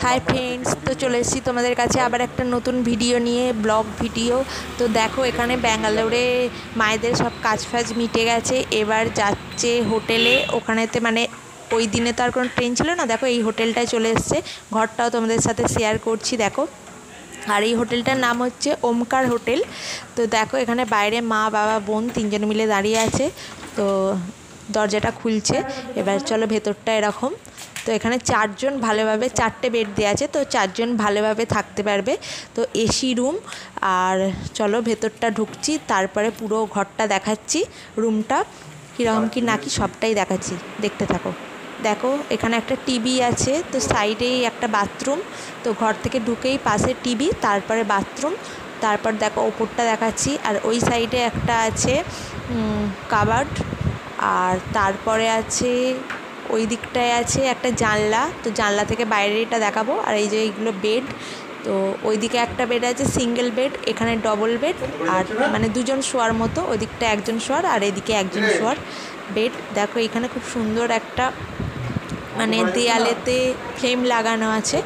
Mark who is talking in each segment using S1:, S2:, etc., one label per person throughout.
S1: Hi friends, तो चले एसेছি তোমাদের কাছে আবার একটা নতুন ভিডিও নিয়ে, ব্লগ ভিডিও। তো দেখো এখানে ব্যাঙ্গালোরে মায়েদের সব কাজ ফাজ মিটে গেছে, এবার যাচ্ছে হোটেলে। ওখানেতে মানে ওই দিনে তো আর কোনো ট্রেন ছিল না, দেখো এই হোটেলটায় চলে এসছে। ঘরটাও তোমাদের সাথে শেয়ার করছি দেখো। আর এই হোটেলটার নাম হচ্ছে ওমকার হোটেল। তো দেখো এখানে বাইরে মা বাবা বোন তিনজন মিলে দাঁড়িয়ে আছে। তো দরজাটা খুলছে, এবার চলো ভেতরটা এরকম। তো এখানে চারজন ভালোভাবে, চারটে বেড দেওয়া আছে, তো চারজন ভালোভাবে থাকতে পারবে। তো এসি রুম। আর চলো ভেতরটা ঢুকছি, তারপরে পুরো ঘরটা দেখাচ্ছি, রুমটা কীরকম কি নাকি সবটাই দেখাচ্ছি, দেখতে থাকো। দেখো এখানে একটা টিভি আছে, তো সাইডেই একটা বাথরুম। তো ঘর থেকে ঢুকেই পাশে টিভি, তারপরে বাথরুম, তারপর দেখো ওপরটা দেখাচ্ছি। আর ওই সাইডে একটা আছে কাবার্ড, আর তারপরে আছে ওই দিকটায় আছে একটা জানলা। তো জানলা থেকে বাইরেটা দেখাবো। আর এই যে এইগুলো বেড, তো ওইদিকে একটা বেড আছে সিঙ্গেল বেড, এখানে ডবল বেড, আর মানে দুজন শোয়ার মতো। ওই দিকটা একজন শোয়ার আর এদিকে একজন শোয়ার বেড। দেখো এখানে খুব সুন্দর একটা মানে দেয়ালেতে ফ্রেম লাগানো আছে।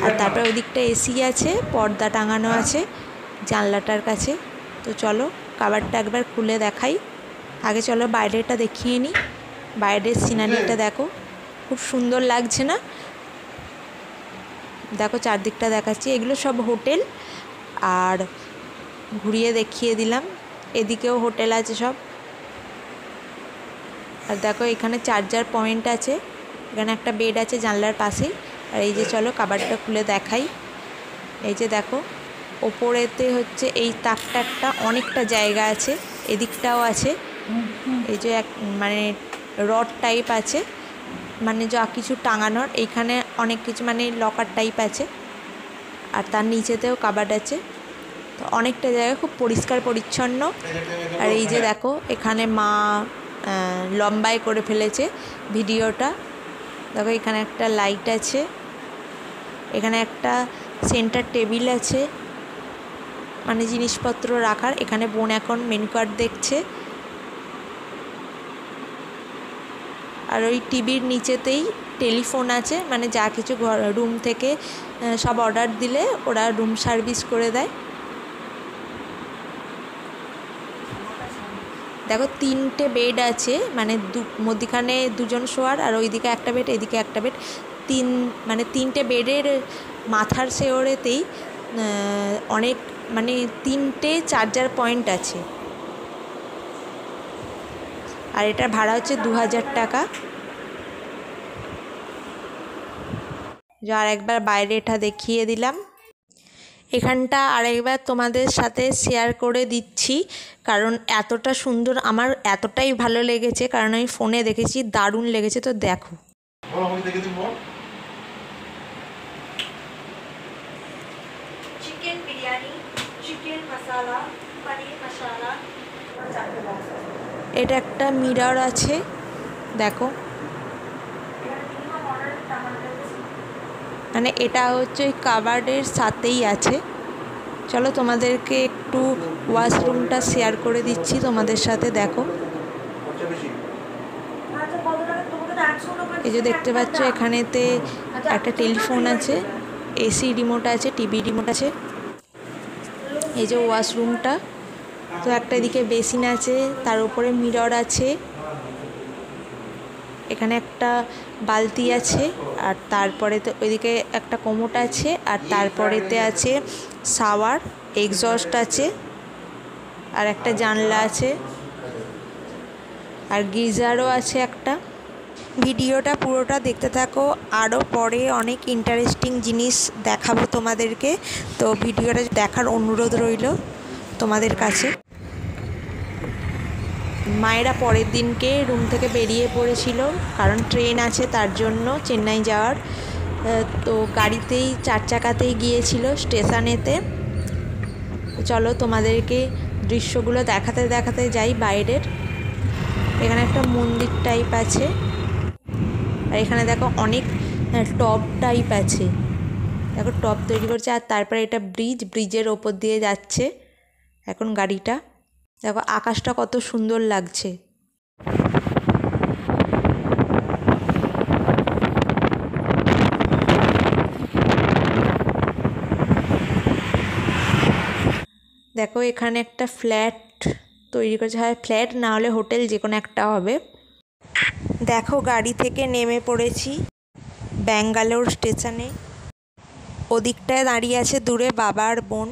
S1: আর তারপরে ওই দিকটা এসি আছে, পর্দা টাঙানো আছে জানলাটার কাছে। তো চলো কাবারটা একবার খুলে দেখাই। আগে চলো বাইরেটা দেখিয়ে নিই। বাইরের সিনারিটা দেখো, খুব সুন্দর লাগছে না? দেখো চারদিকটা দেখাচ্ছি, এগুলো সব হোটেল। আর ঘুরিয়ে দেখিয়ে দিলাম, এদিকেও হোটেল আছে সব। আর দেখো এখানে চার্জার পয়েন্ট আছে, এখানে একটা বেড আছে জানলার পাশেই। আর এই যে চলো কাবারটা খুলে দেখাই। এই যে দেখো ওপরেতে হচ্ছে এই তাকটা একটা অনেকটা জায়গা আছে, এদিকটাও আছে। এই যে এক মানে রড টাইপ আছে, মানে যা কিছু টাঙানোর, এইখানে অনেক কিছু মানে লকার টাইপ আছে। আর তার নিচেতেও কাবার্ড আছে। তো অনেকটা জায়গা খুব পরিষ্কার পরিচ্ছন্ন। আর এই যে দেখো এখানে মা লম্বায় করে ফেলেছে ভিডিওটা। দেখো এখানে একটা লাইট আছে, এখানে একটা সেন্টার টেবিল আছে মানে জিনিসপত্র রাখার। এখানে বোন এখন মেনু কার্ড দেখছে। আর ওই টিভির নিচেতেই টেলিফোন আছে, মানে যা কিছু ঘর রুম থেকে সব অর্ডার দিলে ওরা রুম সার্ভিস করে দেয়। দেখো তিনটে বেড আছে, মানে মধ্যিখানে দুজন শোয়ার, আর ওইদিকে একটা বেড এদিকে একটা বেড। মানে তিনটে বেডের মাথার শেওড়েতেই অনেক মানে তিনটে চার্জার পয়েন্ট আছে। আর এটার ভাড়া হচ্ছে 2000 টাকা। আর একবার বাইরেটা দেখিয়ে দিলাম। এখানটা আরেকবার তোমাদের সাথে শেয়ার করে দিচ্ছি, কারণ এতটা সুন্দর, আমার এতটাই ভালো লেগেছে, কারণ আমি ফোনে দেখেছি, দারুণ লেগেছে। তো দেখো চিকেন বিরিয়ানি, চিকেন মশলা, পনির মশলা। এটা একটা মিরর আছে দেখো, মানে এটা হচ্ছে ওই কাবার্ডের সাথেই আছে। চলো তোমাদেরকে একটু ওয়াশরুমটা শেয়ার করে দিচ্ছি তোমাদের সাথে। দেখো এই যে দেখতে পাচ্ছ, এখানেতে একটা টেলিফোন আছে, এসি রিমোট আছে, টিভি রিমোট আছে। এই যে ওয়াশরুমটা, তো একটা এদিকে বেসিন আছে, তার উপরে মিরর আছে, এখানে একটা বালতি আছে, আর তারপরেতে ওইদিকে একটা কোমোট আছে, আর তারপরেতে আছে শাওয়ার, এক্সস্ট আছে, আর একটা জানলা আছে, আর গিজারও আছে একটা। ভিডিওটা পুরোটা দেখতে থাকো, আরও পরে অনেক ইন্টারেস্টিং জিনিস দেখাবো তোমাদেরকে। তো ভিডিওটা দেখার অনুরোধ রইল তোমাদের কাছে। মায়েরা পরের দিনকে রুম থেকে বেরিয়ে পড়েছিল, কারণ ট্রেন আছে তার জন্য চেন্নাই যাওয়ার। তো গাড়িতেই 4 চাকাতেই গিয়েছিল স্টেশনেতে। চলো তোমাদেরকে দৃশ্যগুলো দেখাতে দেখাতে যাই বাইরের। এখানে একটা মন্দির টাইপ আছে, আর এখানে দেখো অনেক টব টাইপ আছে, দেখো টব তৈরি করছে। আর তারপরে এটা ব্রিজের ওপর দিয়ে যাচ্ছে এখন গাড়িটা। দেখো আকাশটা কত সুন্দর লাগছে। দেখো এখানে একটা ফ্ল্যাট তৈরি করেছে, হয় ফ্ল্যাট না হলে হোটেল, যে কোনো একটা হবে। দেখো গাড়ি থেকে নেমে পড়েছি ব্যাঙ্গালোর স্টেশনে। ওদিকটায় দাঁড়িয়ে আছে দূরে বাবা আর বোন,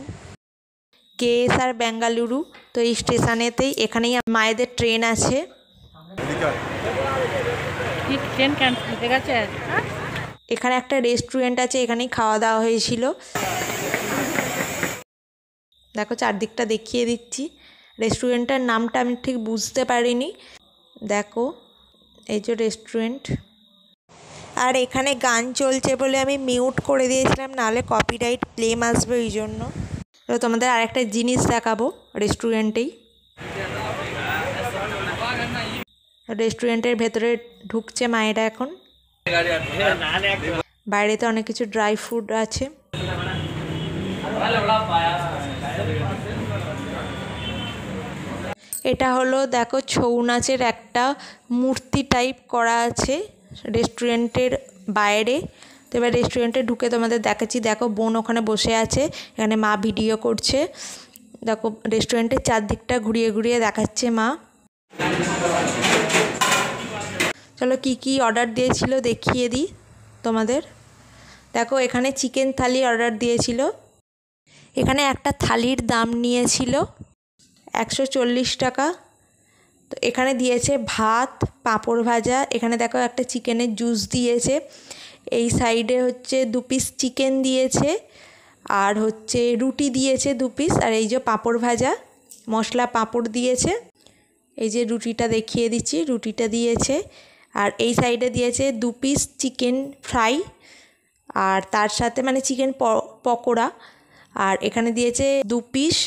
S1: KSR বেঙ্গালুরু। তো এই স্টেশনেতেই, এখানেই মায়েদের ট্রেন আছে। এখানে একটা রেস্টুরেন্ট আছে, এখানেই খাওয়া দাওয়া হয়েছিল। দেখো চারদিকটা দেখিয়ে দিচ্ছি। রেস্টুরেন্টটার নামটা আমি ঠিক বুঝতে পারিনি। দেখো এই যে রেস্টুরেন্ট। আর এখানে গান চলছে বলে আমি মিউট করে দিয়েছিলাম, নাহলে কপিরাইট ক্লেম আসবে, ওই জন্য। তো তোমাদের আরেকটা জিনিস দেখাবো রেস্টুরেন্টেই। রেস্টুরেন্টের ভেতরে ঢুকছে মায়েরা এখন। বাইরেতে অনেক কিছু ড্রাই ফ্রুট আছে। এটা হলো দেখো ছৌ নাচের একটা মূর্তি টাইপ করা আছে রেস্টুরেন্টের বাইরে। তো এবার রেস্টুরেন্টে ঢুকে তোমাদের দেখাচ্ছি। দেখো বোন ওখানে বসে আছে, এখানে মা ভিডিও করছে। দেখো রেস্টুরেন্টের চারদিকটা ঘুরিয়ে ঘুরিয়ে দেখাচ্ছে মা। চলো কি কি অর্ডার দিয়েছিল দেখিয়ে দিই তোমাদের। দেখো এখানে চিকেন থালি অর্ডার দিয়েছিল। এখানে একটা থালির দাম নিয়েছিল 140 টাকা। তো এখানে দিয়েছে ভাত, পাঁপড় ভাজা। এখানে দেখো একটা চিকেনের জুস দিয়েছে। এই সাইডে হচ্ছে 2 পিস চিকেন দিয়েছে, আর হচ্ছে রুটি দিয়েছে 2 পিস, আর এই যে পাঁপড় ভাজা, মশলা পাঁপড় দিয়েছে। এই যে রুটিটা দেখিয়ে দিচ্ছি, রুটিটা দিয়েছে। আর এই সাইডে দিয়েছে 2 পিস চিকেন ফ্রাই, আর তার সাথে মানে চিকেন পকোড়া। আর এখানে দিয়েছে 2 পিস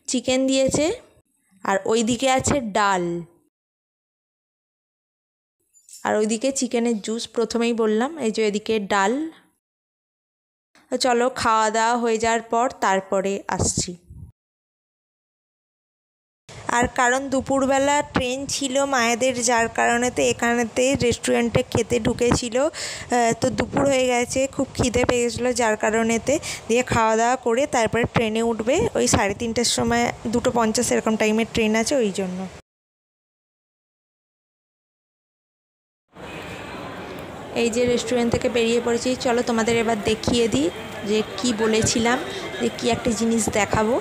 S1: চিকেন দিয়েছে। আর ওইদিকে আছে ডাল, আর ওইদিকে চিকেনের জুস প্রথমেই বললাম। এই যে এদিকে ডাল। চলো খাওয়া দাওয়া হয়ে যাওয়ার পর তারপরে আসছি। আর কারণ দুপুরবেলা ট্রেন ছিল মায়েদের, যার কারণেতে এখানেতে রেস্টুরেন্টে খেতে ঢুকেছিল। তো দুপুর হয়ে গেছে, খুব খিদে পেয়ে গেছিলো, যার কারণেতে দিয়ে খাওয়া দাওয়া করে তারপরে ট্রেনে উঠবে। ওই 3:30টার সময়, 2:50 এরকম টাইমের ট্রেন আছে, ওই জন্য। এই যে রেস্টুরেন্ট থেকে বেরিয়ে পড়েছি। চলো তোমাদের এবার দেখিয়ে দিই যে কি বলেছিলাম, যে কি একটা জিনিস দেখাবো।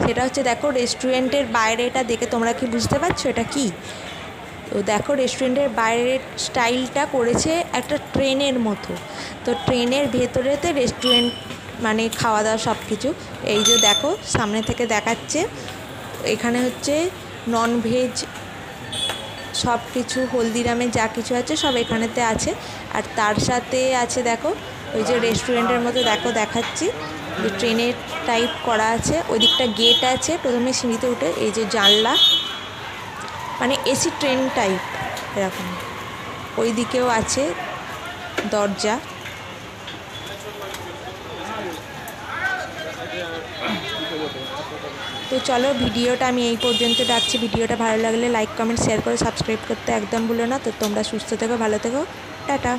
S1: সেটা হচ্ছে দেখো রেস্টুরেন্টের বাইরেটা দেখে তোমরা কি বুঝতে পারছো এটা কি? তো দেখো রেস্টুরেন্টের বাইরের স্টাইলটা করেছে একটা ট্রেনের মতো। তো ট্রেনের ভেতরেতে রেস্টুরেন্ট, মানে খাওয়া দাওয়া সব কিছু। এই যে দেখো সামনে থেকে দেখাচ্ছে। এখানে হচ্ছে ননভেজ সব কিছু, হলদিরামের যা কিছু আছে সব এখানেতে আছে। আর তার সাথে আছে দেখো ওই যে রেস্টুরেন্টের মতো দেখো দেখাচ্ছি, যে ট্রেনের টাইপ করা আছে। ওই দিকটা গেট আছে, প্রথমে সিঁড়িতে উঠে এই যে জানলা, মানে এসি ট্রেন টাইপ এরকম। ওই দিকেও আছে দরজা। তো চলো ভিডিওটা আমি এই পর্যন্ত রাখছি। ভিডিওটা ভালো লাগলে লাইক, কমেন্ট, শেয়ার করে সাবস্ক্রাইব করতে একদম ভুলো না। তো তোমরা সুস্থ থেকো, ভালো থেকো, টাটা।